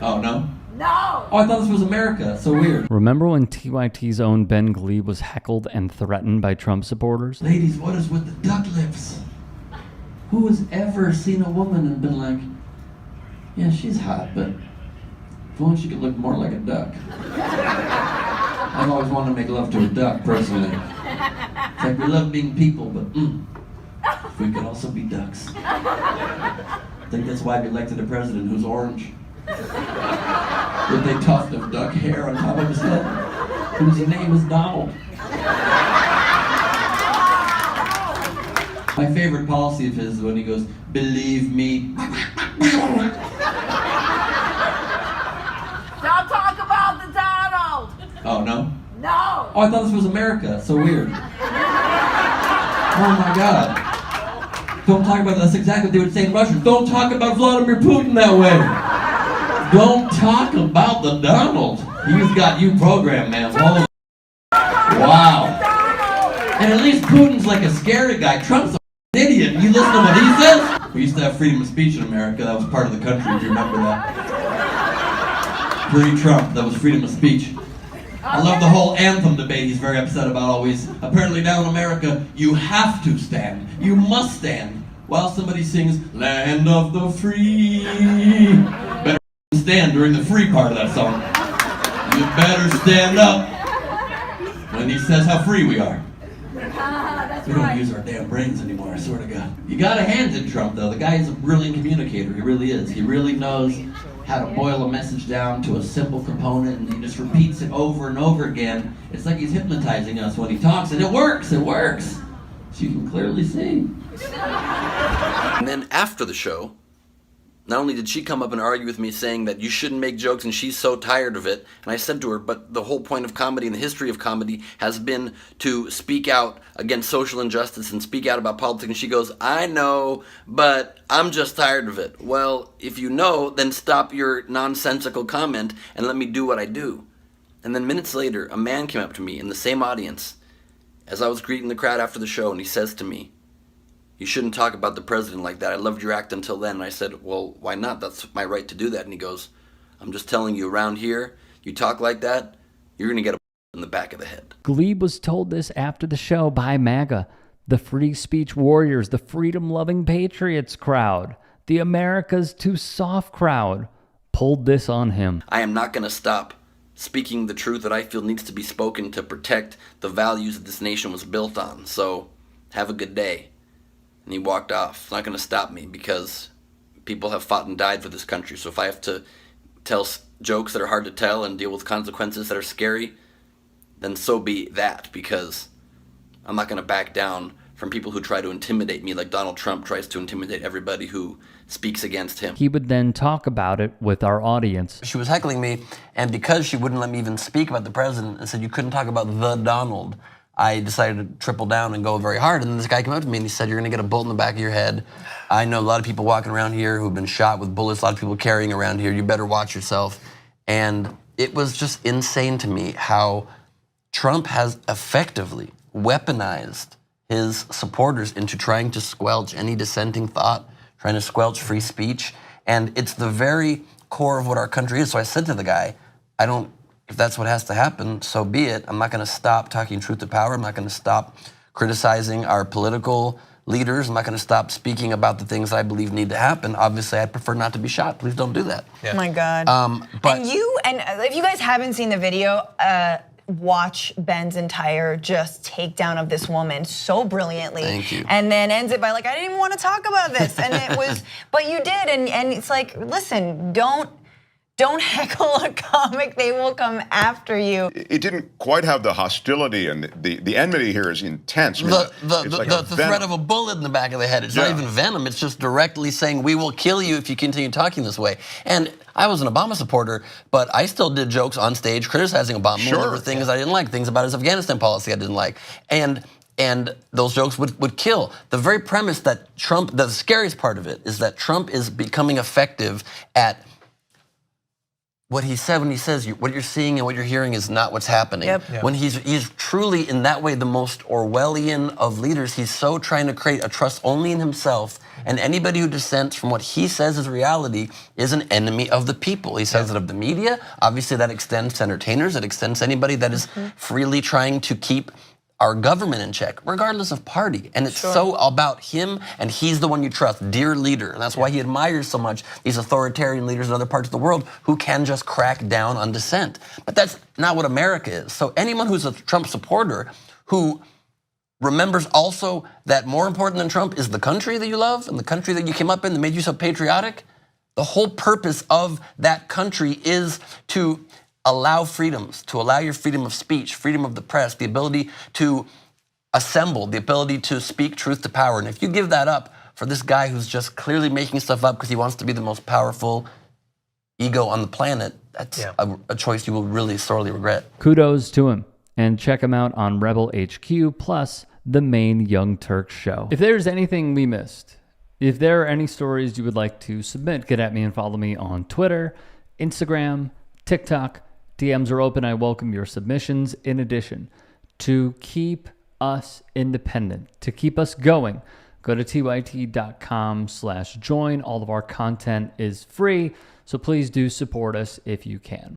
Oh, no? No! Oh, I thought this was America. That's so weird. Remember when TYT's own Ben Glebe was heckled and threatened by Trump supporters? Ladies, what is with the duck lips? Who has ever seen a woman and been like, yeah, she's hot, but if only she could look more like a duck. I've always wanted to make love to a duck, personally. It's like we love being people, but if we could also be ducks. I think that's why we elected a president who's orange. With a tuft of duck hair on top of his head, whose name is Donald. My favorite policy of his is when he goes, believe me. Don't talk about the Donald! Oh, no? No! Oh, I thought this was America. That's so weird. Oh my God. Don't talk about that. That's exactly what they would say in Russian. Don't talk about Vladimir Putin that way. Don't talk about the Donald. He's got you programmed, man. Holy wow. And at least Putin's like a scary guy. Trump's an idiot. You listen to what he says? We used to have freedom of speech in America. That was part of the country, if you remember that. Pre-Trump, that was freedom of speech. I love the whole anthem debate he's very upset about always. Apparently now in America, you have to stand. You must stand. While somebody sings, Land of the Free. Better stand during the free part of that song. You better stand up when he says how free we are. We don't use our damn brains anymore, I swear to God. You gotta hand it Trump, though. The guy is a brilliant communicator. He really is. He really knows how to boil a message down to a simple component, and he just repeats it over and over again. It's like he's hypnotizing us when he talks, and it works. It works. So you can clearly see. And then after the show, not only did she come up and argue with me saying that you shouldn't make jokes and she's so tired of it, and I said to her, but the whole point of comedy and the history of comedy has been to speak out against social injustice and speak out about politics, and she goes, I know, but I'm just tired of it. Well, if you know, then stop your nonsensical comment and let me do what I do. And then minutes later, a man came up to me in the same audience as I was greeting the crowd after the show, and he says to me, you shouldn't talk about the president like that. I loved your act until then. And I said, well, why not? That's my right to do that. And he goes, I'm just telling you, around here, you talk like that, you're going to get a in the back of the head. Glebe was told this after the show by MAGA, the free speech warriors, the freedom-loving patriots crowd, the America's too soft crowd, pulled this on him. I am not going to stop speaking the truth that I feel needs to be spoken to protect the values that this nation was built on. So have a good day. And he walked off. It's not going to stop me because people have fought and died for this country. So if I have to tell jokes that are hard to tell and deal with consequences that are scary, then so be that, because I'm not going to back down from people who try to intimidate me like Donald Trump tries to intimidate everybody who speaks against him. He would then talk about it with our audience. She was heckling me, and because she wouldn't let me even speak about the president and said you couldn't talk about the Donald, I decided to triple down and go very hard. And then this guy came up to me and he said, you're going to get a bullet in the back of your head. I know a lot of people walking around here who've been shot with bullets, a lot of people carrying around here. You better watch yourself. And it was just insane to me how Trump has effectively weaponized his supporters into trying to squelch any dissenting thought, trying to squelch free speech. And it's the very core of what our country is. So I said to the guy, if that's what has to happen, so be it. I'm not going to stop talking truth to power. I'm not going to stop criticizing our political leaders. I'm not going to stop speaking about the things that I believe need to happen. Obviously, I'd prefer not to be shot. Please don't do that. Yeah. Oh my God. But and if you guys haven't seen the video, watch Ben's entire just takedown of this woman so brilliantly. Thank you. And then ends it by like, I didn't even want to talk about this. And it was, but you did. And it's like, listen, don't heckle a comic, they will come after you. It didn't quite have the hostility, and the enmity here is intense. I mean, the threat of a bullet in the back of the head, it's not even venom, it's just directly saying, we will kill you if you continue talking this way. And I was an Obama supporter, but I still did jokes on stage criticizing Obama. Sure. There were things I didn't like, things about his Afghanistan policy I didn't like. And those jokes would kill. The very premise that Trump, the scariest part of it, is that Trump is becoming effective at what he said when he says what you're seeing and what you're hearing is not what's happening. Yep. Yeah. When he's truly in that way the most Orwellian of leaders. He's so trying to create a trust only in himself, and anybody who dissents from what he says is reality is an enemy of the people. He says it of the media. Obviously that extends to entertainers. It extends to anybody that is freely trying to keep our government in check, regardless of party. And it's so about him, and he's the one you trust, dear leader. And that's why he admires so much these authoritarian leaders in other parts of the world who can just crack down on dissent. But that's not what America is. So anyone who's a Trump supporter who remembers also that more important than Trump is the country that you love and the country that you came up in that made you so patriotic, the whole purpose of that country is to allow freedoms, to allow your freedom of speech, freedom of the press, the ability to assemble, the ability to speak truth to power. And if you give that up for this guy who's just clearly making stuff up because he wants to be the most powerful ego on the planet, that's a choice you will really sorely regret. Kudos to him. And check him out on Rebel HQ plus the main Young Turks show. If there's anything we missed, if there are any stories you would like to submit, get at me and follow me on Twitter, Instagram, TikTok. DMs are open. I welcome your submissions. In addition, to keep us independent, to keep us going, go to tyt.com/join. All of our content is free, so please do support us if you can.